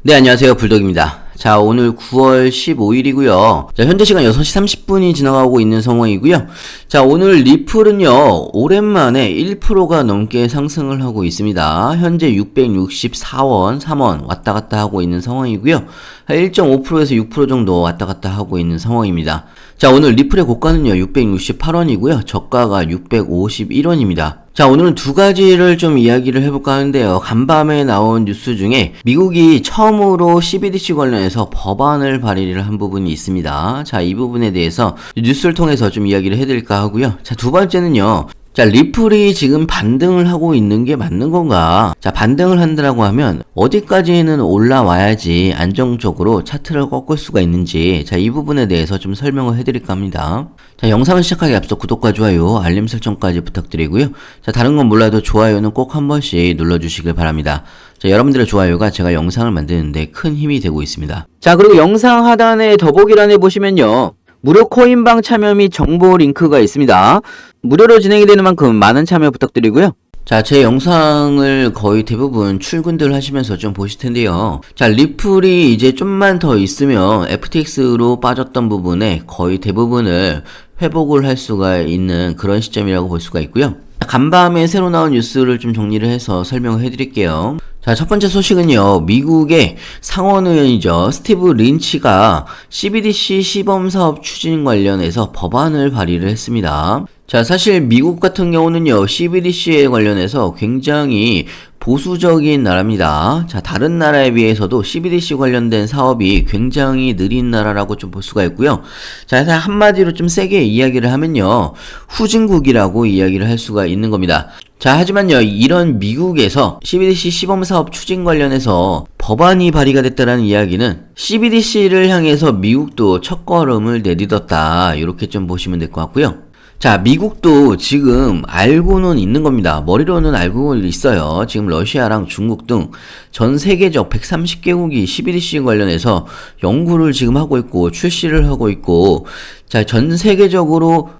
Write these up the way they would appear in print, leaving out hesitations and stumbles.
네, 안녕하세요. 불독입니다. 자, 오늘 9월 15일이고요. 자, 현재 시간 6시 30분이 지나가고 있는 상황이고요. 자, 오늘 리플은요, 오랜만에 1%가 넘게 상승을 하고 있습니다. 현재 664원, 3원 왔다 갔다 하고 있는 상황이고요. 1.5%에서 6% 정도 왔다 갔다 하고 있는 상황입니다. 자, 오늘 리플의 고가는요, 668원이고요. 저가가 651원입니다. 자, 오늘은 두 가지를 좀 이야기를 해볼까 하는데요. 간밤에 나온 뉴스 중에 미국이 처음으로 CBDC 관련해서 법안을 발의를 한 부분이 있습니다. 자, 이 부분에 대해서 뉴스를 통해서 좀 이야기를 해드릴까 하고요. 자, 두 번째는요. 자, 리플이 지금 반등을 하고 있는 게 맞는 건가? 자, 반등을 한다라고 하면 어디까지는 올라와야지 안정적으로 차트를 꺾을 수가 있는지, 자, 이 부분에 대해서 좀 설명을 해드릴까 합니다. 자, 영상을 시작하기 앞서 구독과 좋아요, 알림 설정까지 부탁드리고요. 자, 다른 건 몰라도 좋아요는 꼭 한 번씩 눌러주시길 바랍니다. 자, 여러분들의 좋아요가 제가 영상을 만드는데 큰 힘이 되고 있습니다. 자, 그리고 영상 하단에 더보기란에 보시면요. 무료 코인방 참여 및 정보 링크가 있습니다. 무료로 진행이 되는 만큼 많은 참여 부탁드리고요. 자, 제 영상을 거의 대부분 출근들 하시면서 좀 보실 텐데요. 자, 리플이 이제 좀만 더 있으면 FTX로 빠졌던 부분에 거의 대부분을 회복을 할 수가 있는 그런 시점이라고 볼 수가 있고요. 간밤에 새로 나온 뉴스를 좀 정리를 해서 설명을 해드릴게요. 자, 첫 번째 소식은요, 미국의 상원의원이죠. 스티브 린치가 CBDC 시범사업 추진 관련해서 법안을 발의를 했습니다. 자, 사실 미국 같은 경우는요, CBDC에 관련해서 굉장히 보수적인 나라입니다. 자, 다른 나라에 비해서도 CBDC 관련된 사업이 굉장히 느린 나라라고 좀 볼 수가 있고요. 자, 한마디로 좀 세게 이야기를 하면요, 후진국이라고 이야기를 할 수가 있는 겁니다. 자, 하지만요, 이런 미국에서 CBDC 시범사업 추진 관련해서 법안이 발의가 됐다는 이야기는 CBDC를 향해서 미국도 첫걸음을 내딛었다, 이렇게 좀 보시면 될 것 같고요. 자, 미국도 지금 알고는 있는 겁니다. 머리로는 알고 있어요. 지금 러시아랑 중국 등 전 세계적 130개국이 CBDC 관련해서 연구를 지금 하고 있고 출시를 하고 있고, 자, 전 세계적으로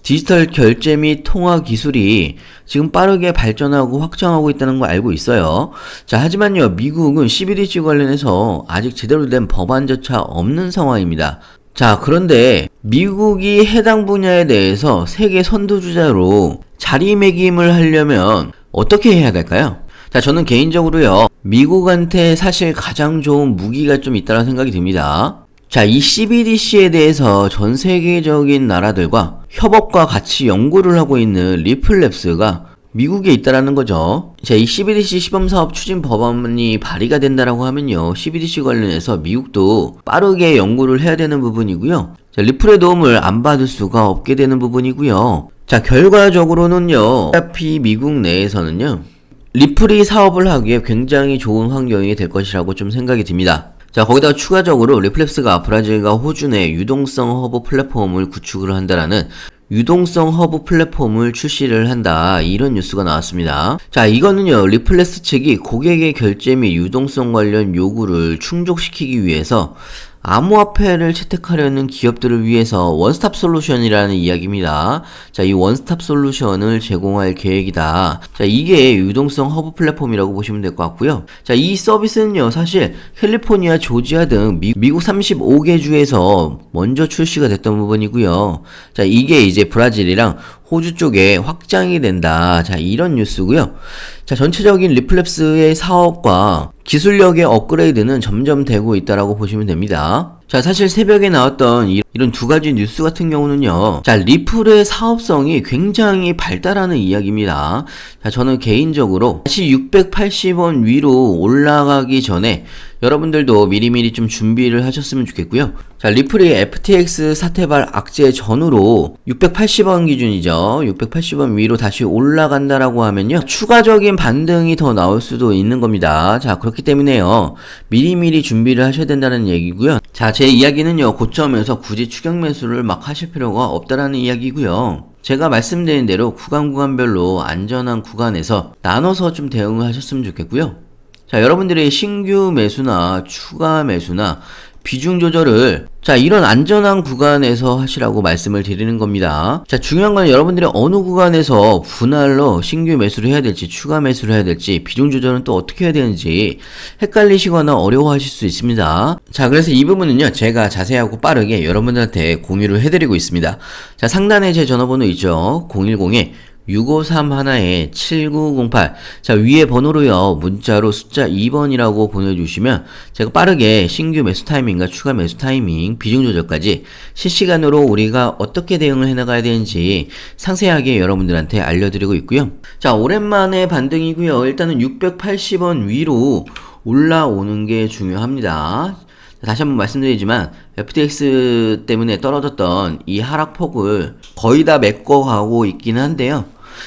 디지털 결제 및 통화 기술이 지금 빠르게 발전하고 확장하고 있다는 걸 알고 있어요. 자, 하지만요, 미국은 CBDC 관련해서 아직 제대로 된 법안조차 없는 상황입니다. 자, 그런데 미국이 해당 분야에 대해서 세계 선두주자로 자리매김을 하려면 어떻게 해야 될까요? 자, 저는 개인적으로요, 미국한테 사실 가장 좋은 무기가 좀 있다는 생각이 듭니다. 자, 이 CBDC에 대해서 전 세계적인 나라들과 협업과 같이 연구를 하고 있는 리플랩스가 미국에 있다라는 거죠. 자, 이 CBDC 시범사업 추진 법안이 발의가 된다라고 하면요, CBDC 관련해서 미국도 빠르게 연구를 해야 되는 부분이고요. 자, 리플의 도움을 안 받을 수가 없게 되는 부분이고요. 자, 결과적으로는요, 어차피 미국 내에서는요, 리플이 사업을 하기에 굉장히 좋은 환경이 될 것이라고 좀 생각이 듭니다. 자, 거기다가 추가적으로 리플랩스가 브라질과 호주 내 유동성 허브 플랫폼을 구축을 한다라는 유동성 허브 플랫폼을 출시를 한다, 이런 뉴스가 나왔습니다. 자, 이거는요, 리플랩스 측이 고객의 결제 및 유동성 관련 요구를 충족시키기 위해서 암호화폐를 채택하려는 기업들을 위해서 원스톱 솔루션이라는 이야기입니다. 자, 이 원스톱 솔루션을 제공할 계획이다. 자, 이게 유동성 허브 플랫폼이라고 보시면 될 것 같고요. 자, 이 서비스는요, 사실 캘리포니아, 조지아 등 미국 35개 주에서 먼저 출시가 됐던 부분이고요. 자, 이게 이제 브라질이랑 호주 쪽에 확장이 된다. 자, 이런 뉴스고요. 자, 전체적인 리플랩스의 사업과 기술력의 업그레이드는 점점 되고 있다라고 보시면 됩니다. 자, 사실 새벽에 나왔던 이런 두 가지 뉴스 같은 경우는요, 자, 리플의 사업성이 굉장히 발달하는 이야기입니다. 자, 저는 개인적으로 다시 680원 위로 올라가기 전에 여러분들도 미리미리 좀 준비를 하셨으면 좋겠고요. 자, 리플이 FTX 사태발 악재 전후로 680원 기준이죠. 680원 위로 다시 올라간다라고 하면요, 추가적인 반등이 더 나올 수도 있는 겁니다. 자, 그렇기 때문에요, 미리미리 준비를 하셔야 된다는 얘기고요. 자, 제 이야기는요, 고점에서 굳이 추격 매수를 막 하실 필요가 없다라는 이야기고요. 제가 말씀드린 대로 구간별로 안전한 구간에서 나눠서 좀 대응을 하셨으면 좋겠고요. 자, 여러분들의 신규 매수나 추가 매수나 비중 조절을 자, 이런 안전한 구간에서 하시라고 말씀을 드리는 겁니다. 자, 중요한 건 여러분들이 어느 구간에서 분할로 신규 매수를 해야 될지, 추가 매수를 해야 될지, 비중 조절은 또 어떻게 해야 되는지 헷갈리시거나 어려워하실 수 있습니다. 자, 그래서 이 부분은요, 제가 자세하고 빠르게 여러분들한테 공유를 해드리고 있습니다. 자, 상단에 제 전화번호 있죠? 010에 653 하나에 7908. 자, 위에 번호로요, 문자로 숫자 2번이라고 보내주시면 제가 빠르게 신규 매수 타이밍과 추가 매수 타이밍, 비중 조절까지 실시간으로 우리가 어떻게 대응을 해나가야 되는지 상세하게 여러분들한테 알려드리고 있고요. 자, 오랜만에 반등이고요. 일단은 680원 위로 올라오는 게 중요합니다. 다시 한번 말씀드리지만 FTX 때문에 떨어졌던 이 하락폭을 거의 다 메꿔가고 있기는 한데요.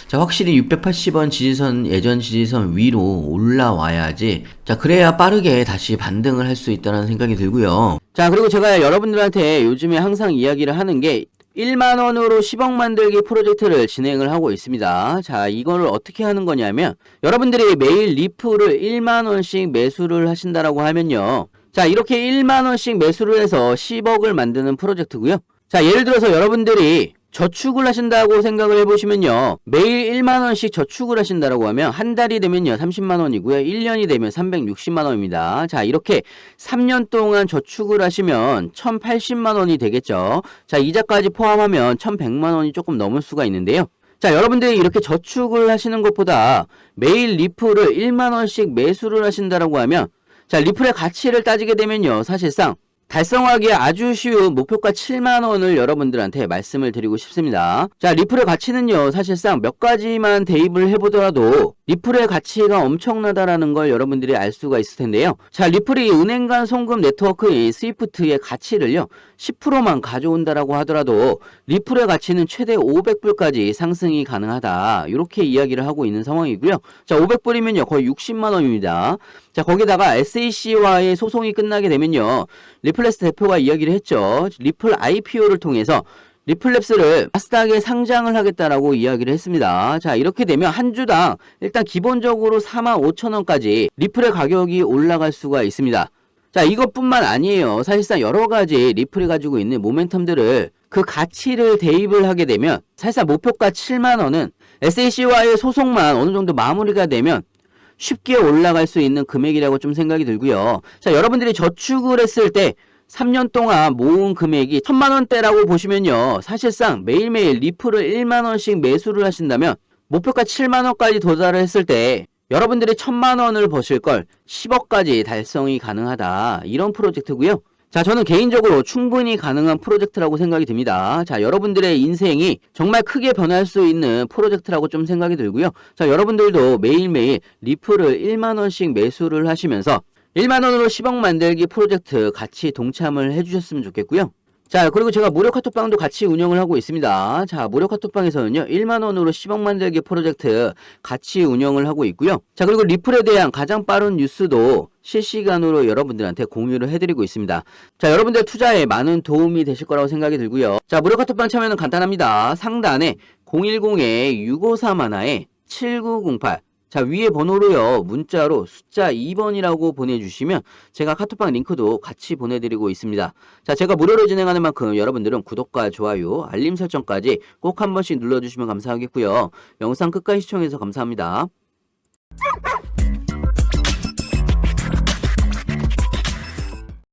자, 확실히 680원 지지선, 예전 지지선 위로 올라와야지, 자, 그래야 빠르게 다시 반등을 할 수 있다는 생각이 들고요. 자, 그리고 제가 여러분들한테 요즘에 항상 이야기를 하는 게 1만원으로 10억 만들기 프로젝트를 진행을 하고 있습니다. 자, 이걸 어떻게 하는 거냐면, 여러분들이 매일 리플을 1만원씩 매수를 하신다라고 하면요, 자, 이렇게 1만원씩 매수를 해서 10억을 만드는 프로젝트고요. 자, 예를 들어서 여러분들이 저축을 하신다고 생각을 해보시면요, 매일 1만원씩 저축을 하신다라고 하면 한 달이 되면요 30만원이고요, 1년이 되면 360만원입니다. 자, 이렇게 3년 동안 저축을 하시면 1080만원이 되겠죠. 자, 이자까지 포함하면 1100만원이 조금 넘을 수가 있는데요. 자, 여러분들이 이렇게 저축을 하시는 것보다 매일 리플을 1만원씩 매수를 하신다라고 하면, 자, 리플의 가치를 따지게 되면요, 사실상 달성하기 아주 쉬운 목표가 7만원을 여러분들한테 말씀을 드리고 싶습니다. 자, 리플의 가치는요, 사실상 몇 가지만 대입을 해보더라도 리플의 가치가 엄청나다라는 걸 여러분들이 알 수가 있을 텐데요. 자, 리플이 은행 간 송금 네트워크인 스위프트의 가치를요 10%만 가져온다라고 하더라도 리플의 가치는 최대 500불까지 상승이 가능하다, 이렇게 이야기를 하고 있는 상황이고요. 자, 500불이면요 거의 60만원입니다. 자, 거기다가 SEC와의 소송이 끝나게 되면요, 리플랩스 대표가 이야기를 했죠. 리플 IPO를 통해서 리플랩스를 나스닥에 상장을 하겠다라고 이야기를 했습니다. 자, 이렇게 되면 한 주당 일단 기본적으로 45,000원까지 리플의 가격이 올라갈 수가 있습니다. 자, 이것뿐만 아니에요. 사실상 여러 가지 리플이 가지고 있는 모멘텀들을, 그 가치를 대입을 하게 되면 사실상 목표가 7만원은 SEC와의 소송만 어느 정도 마무리가 되면 쉽게 올라갈 수 있는 금액이라고 좀 생각이 들고요. 자, 여러분들이 저축을 했을 때 3년 동안 모은 금액이 1000만원대라고 보시면요, 사실상 매일매일 리플을 1만원씩 매수를 하신다면 목표가 7만원까지 도달을 했을 때 여러분들이 1000만원을 버실 걸 10억까지 달성이 가능하다, 이런 프로젝트고요. 자, 저는 개인적으로 충분히 가능한 프로젝트라고 생각이 듭니다. 자, 여러분들의 인생이 정말 크게 변할 수 있는 프로젝트라고 좀 생각이 들고요. 자, 여러분들도 매일매일 리플을 1만원씩 매수를 하시면서 1만원으로 10억 만들기 프로젝트 같이 동참을 해주셨으면 좋겠고요. 자, 그리고 제가 무료 카톡방도 같이 운영을 하고 있습니다. 자, 무료 카톡방에서는요 1만원으로 10억 만들기 프로젝트 같이 운영을 하고 있고요. 자, 그리고 리플에 대한 가장 빠른 뉴스도 실시간으로 여러분들한테 공유를 해드리고 있습니다. 자, 여러분들 투자에 많은 도움이 되실 거라고 생각이 들고요. 자, 무료 카톡방 참여는 간단합니다. 상단에 010에 653 하나에 7908, 자, 위에 번호로요 문자로 숫자 2번이라고 보내주시면 제가 카톡방 링크도 같이 보내드리고 있습니다. 자, 제가 무료로 진행하는 만큼 여러분들은 구독과 좋아요, 알림 설정까지 꼭 한 번씩 눌러주시면 감사하겠고요. 영상 끝까지 시청해주셔서 감사합니다.